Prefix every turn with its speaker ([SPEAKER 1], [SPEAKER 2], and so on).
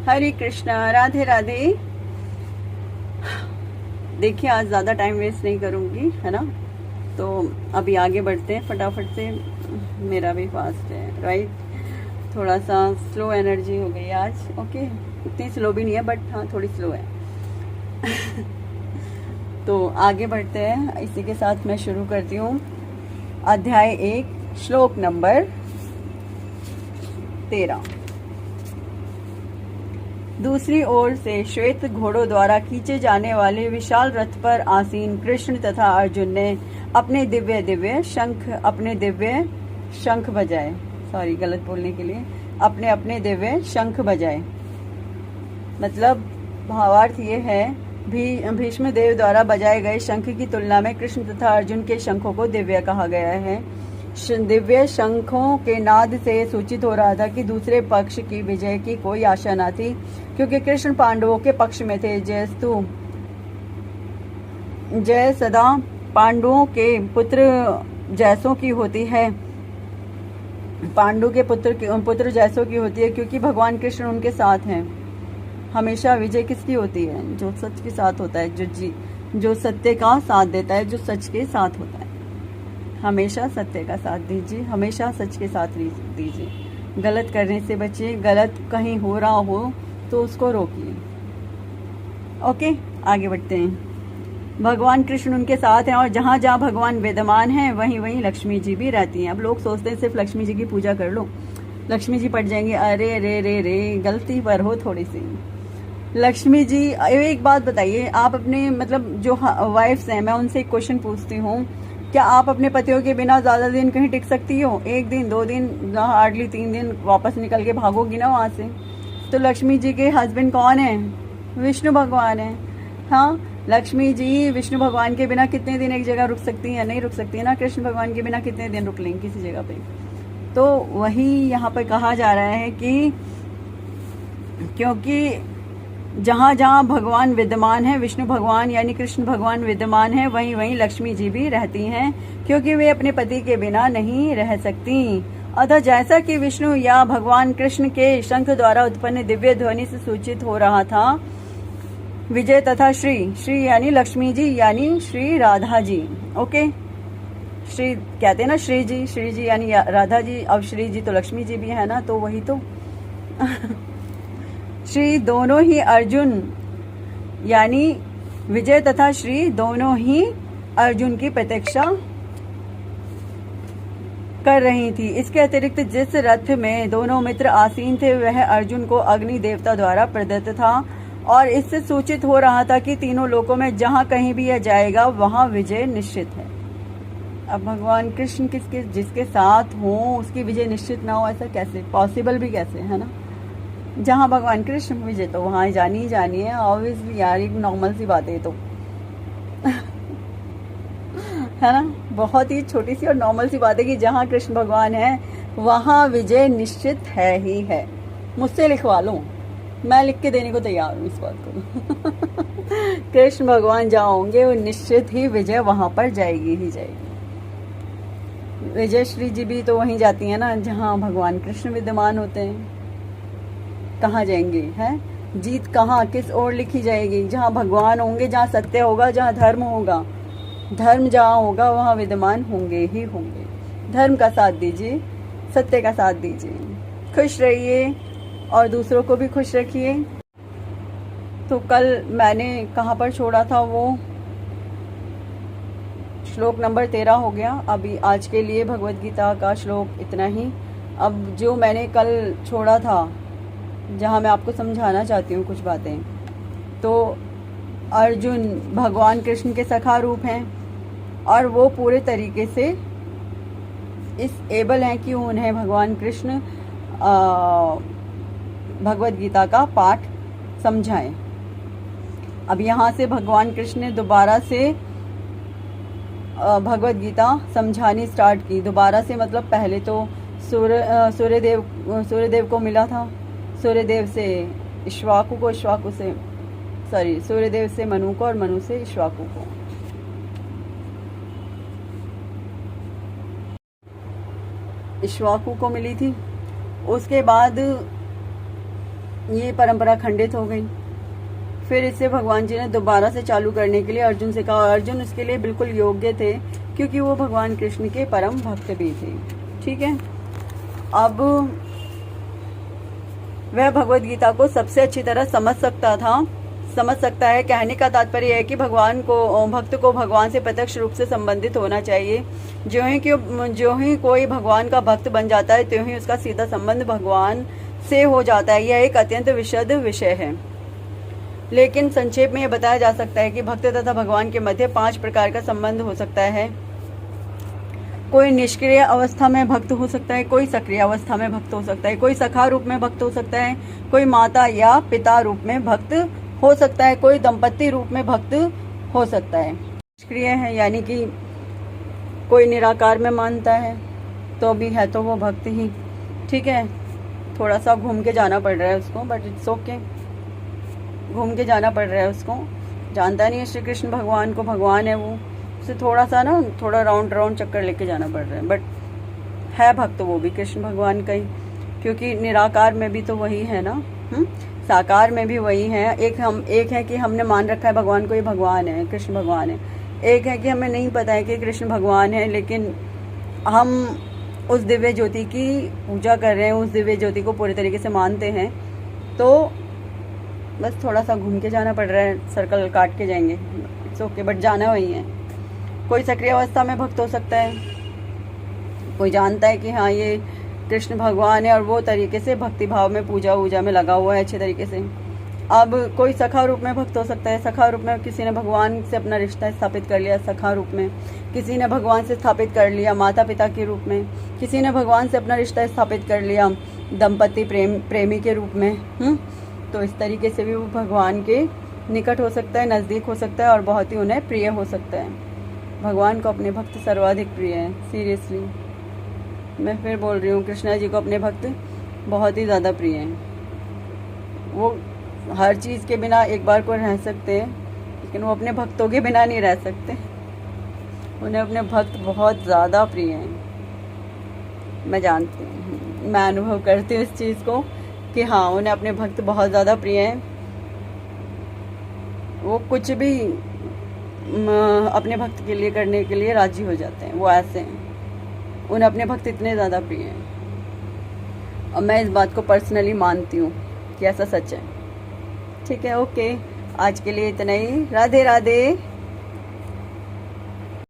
[SPEAKER 1] हरे कृष्णा, राधे राधे। देखिए आज ज़्यादा टाइम वेस्ट नहीं करूँगी, है ना। तो अभी आगे बढ़ते हैं फटाफट से। मेरा भी फास्ट है, राइट। थोड़ा सा स्लो एनर्जी हो गई आज। ओके, इतनी स्लो भी नहीं है बट हाँ थोड़ी स्लो है। तो आगे बढ़ते हैं। इसी के साथ मैं शुरू करती हूँ अध्याय 1 श्लोक नंबर 13। दूसरी ओर से श्वेत घोड़ों द्वारा खींचे जाने वाले विशाल रथ पर आसीन कृष्ण तथा अर्जुन ने अपने दिव्य शंख बजाए। सॉरी, गलत बोलने के लिए। अपने दिव्य शंख बजाए। मतलब भावार्थ ये है, भीष्म देव द्वारा बजाए गए शंख की तुलना में कृष्ण तथा अर्जुन के शंखों को दिव्य कहा गया है। दिव्य शंखों के नाद से सूचित हो रहा था कि दूसरे पक्ष की विजय की कोई आशा न थी, क्योंकि कृष्ण पांडवों के पक्ष में थे। जय सदा पांडवों के पुत्र जैसों की होती है। पांडु के पुत्र जैसों की होती है, क्योंकि भगवान कृष्ण उनके साथ हैं। हमेशा विजय किसकी होती है? जो सच के साथ होता है, जो सत्य का साथ देता है, जो सच के साथ होता है। हमेशा सत्य का साथ दीजिए, हमेशा सच के साथ दीजिए। गलत करने से बचिए। गलत कहीं हो रहा हो तो उसको रोकिए। ओके, आगे बढ़ते हैं। भगवान कृष्ण उनके साथ हैं और जहाँ जहाँ भगवान विद्यमान हैं वहीं वहीं लक्ष्मी जी भी रहती हैं। अब लोग सोचते हैं सिर्फ लक्ष्मी जी की पूजा कर लो, लक्ष्मी जी पट जाएंगे। अरे रे रे रे, गलती पर हो थोड़ी सी। लक्ष्मी जी, एक बात बताइए, आप अपने मतलब जो वाइफ्स हैं, मैं उनसे एक क्वेश्चन पूछती हूँ, क्या आप अपने पतियों के बिना ज्यादा दिन कहीं टिक सकती हो? 1 दिन 2 दिन, हार्डली 3 दिन, वापस निकल के भागोगी ना वहां से। तो लक्ष्मी जी के हस्बैंड कौन है? विष्णु भगवान है। हाँ, लक्ष्मी जी विष्णु भगवान के बिना कितने दिन एक जगह रुक सकती हैं? नहीं रुक सकती है ना। कृष्ण भगवान के बिना कितने दिन रुक लेंगे किसी जगह पे? तो वही यहाँ पर कहा जा रहा है कि क्योंकि जहाँ जहाँ भगवान विद्यमान है, विष्णु भगवान यानी कृष्ण भगवान विद्यमान है, वहीं वहीं लक्ष्मी जी भी रहती हैं, क्योंकि वे अपने पति के बिना नहीं रह सकती। अतः जैसा कि विष्णु या भगवान कृष्ण के शंख द्वारा उत्पन्न दिव्य ध्वनि से सूचित हो रहा था, विजय तथा श्री यानी लक्ष्मी जी यानी श्री राधा जी। ओके, श्री कहते हैं ना, श्री जी यानी राधा जी। अब श्री जी तो लक्ष्मी जी भी है ना, तो वही तो। श्री दोनों ही अर्जुन यानी विजय तथा श्री दोनों ही अर्जुन की प्रतीक्षा कर रही थी। इसके अतिरिक्त जिस रथ में दोनों मित्र आसीन थे वह अर्जुन को अग्नि देवता द्वारा प्रदत्त था, और इससे सूचित हो रहा था कि तीनों लोकों में जहां कहीं भी यह जाएगा वहां विजय निश्चित है। अब भगवान कृष्ण जिसके साथ हो उसकी विजय निश्चित ना हो, ऐसा कैसे पॉसिबल भी कैसे, है ना। जहाँ भगवान कृष्ण विजय तो वहां जानी ही जानी है। ऑब्वियसली यार, एक नॉर्मल सी बात है तो। है ना, बहुत ही छोटी सी और नॉर्मल सी बात है कि जहाँ कृष्ण भगवान है वहां विजय निश्चित है ही है। मुझसे लिखवा लो, मैं लिख के देने को तैयार हूँ इस बात को। कृष्ण भगवान जहाँ होंगे वो निश्चित ही विजय वहां पर जाएगी ही जाएगी। विजय श्री जी भी तो वहीं जाती है ना जहाँ भगवान कृष्ण विद्यमान होते हैं। कहाँ जाएंगे? हैं, जीत कहाँ किस ओर लिखी जाएगी? जहाँ भगवान होंगे, जहाँ सत्य होगा, जहाँ धर्म होगा। धर्म जहाँ होगा वहाँ विद्यमान होंगे ही होंगे। धर्म का साथ दीजिए, सत्य का साथ दीजिए, खुश रहिए और दूसरों को भी खुश रखिए। तो कल मैंने कहाँ पर छोड़ा था, वो श्लोक नंबर 13 हो गया। अभी आज के लिए भगवत गीता का श्लोक इतना ही। अब जो मैंने कल छोड़ा था, जहाँ मैं आपको समझाना चाहती हूँ कुछ बातें, तो अर्जुन भगवान कृष्ण के सखा रूप हैं और वो पूरे तरीके से इस एबल हैं कि उन्हें भगवान कृष्ण भगवत गीता का पाठ समझाएं। अब यहाँ से भगवान कृष्ण ने दोबारा से भगवत गीता समझानी स्टार्ट की। दोबारा से मतलब पहले तो सूर्यदेव को मिला था, सूर्यदेव से इक्ष्वाकु को, सूर्यदेव से मनु को, और मनु से इक्ष्वाकु को। इक्ष्वाकु को मिली थी। उसके बाद ये परंपरा खंडित हो गई। फिर इसे भगवान जी ने दोबारा से चालू करने के लिए अर्जुन से कहा। अर्जुन उसके लिए बिल्कुल योग्य थे, क्योंकि वो भगवान कृष्ण के परम भक्त भी थे। ठीक है, अब वह भगवत गीता को सबसे अच्छी तरह समझ सकता है। कहने का तात्पर्य है कि भक्त को भगवान से प्रत्यक्ष रूप से संबंधित होना चाहिए। जो ही कोई भगवान का भक्त बन जाता है, त्यों ही उसका सीधा संबंध भगवान से हो जाता है। यह एक अत्यंत विशद विषय है, लेकिन संक्षेप में यह बताया जा सकता है कि भक्त तथा भगवान के मध्य 5 प्रकार का संबंध हो सकता है। कोई निष्क्रिय अवस्था में भक्त हो सकता है, कोई सक्रिय अवस्था में भक्त हो सकता है, कोई सखा रूप में भक्त हो सकता है, कोई माता या पिता रूप में भक्त हो सकता है, कोई दंपति रूप में भक्त हो सकता है। निष्क्रिय है यानी कि कोई निराकार में मानता है तो भी है तो वो भक्त ही। ठीक है, थोड़ा सा घूम के जाना पड़ रहा है उसको, बट इट्स ओके। घूम के जाना पड़ रहा है उसको, जानता नहीं है श्री कृष्ण भगवान को भगवान है वो, उसे थोड़ा राउंड चक्कर लेके जाना पड़ रहा है, बट है भक्त वो भी कृष्ण भगवान का ही, क्योंकि निराकार में भी तो वही है ना, साकार में भी वही है। एक है कि हमने मान रखा है भगवान को ये भगवान है, कृष्ण भगवान है। एक है कि हमें नहीं पता है कि कृष्ण भगवान है, लेकिन हम उस दिव्य ज्योति की पूजा कर रहे हैं, उस दिव्य ज्योति को पूरे तरीके से मानते हैं। तो बस थोड़ा सा घूम के जाना पड़ रहा है, सर्कल काट के जाएंगे, इट्स ओके, बट जाना वही है। कोई सक्रिय अवस्था में भक्त हो सकता है, कोई जानता है कि हाँ ये कृष्ण भगवान है और वो तरीके से भक्ति भाव में पूजा में लगा हुआ है अच्छे तरीके से। अब कोई सखा रूप में भक्त हो सकता है। सखा रूप में किसी ने भगवान से अपना रिश्ता स्थापित कर लिया, सखा रूप में किसी ने भगवान से स्थापित कर लिया, माता पिता के रूप में किसी ने भगवान से अपना रिश्ता स्थापित कर लिया, दंपति प्रेमी के रूप में। तो इस तरीके से भी वो भगवान के निकट हो सकता है, नज़दीक हो सकता है और बहुत ही उन्हें प्रिय हो सकता है। भगवान को अपने भक्त सर्वाधिक प्रिय है। सीरियसली मैं फिर बोल रही हूँ, कृष्णा जी को अपने भक्त बहुत ही ज़्यादा प्रिय हैं। वो हर चीज़ के बिना एक बार को रह सकते हैं, लेकिन वो अपने भक्तों के बिना नहीं रह सकते। उन्हें अपने भक्त बहुत ज़्यादा प्रिय हैं। मैं जानती हूँ, मैं अनुभव करती हूँ इस चीज़ को कि हाँ उन्हें अपने भक्त बहुत ज़्यादा प्रिय हैं। वो कुछ भी अपने भक्त के लिए करने के लिए राजी हो जाते हैं, वो ऐसे हैं, उन्हें अपने भक्त इतने ज़्यादा प्रिय हैं। और मैं इस बात को पर्सनली मानती हूँ कि ऐसा सच है। ठीक है, ओके, आज के लिए इतना ही। राधे राधे।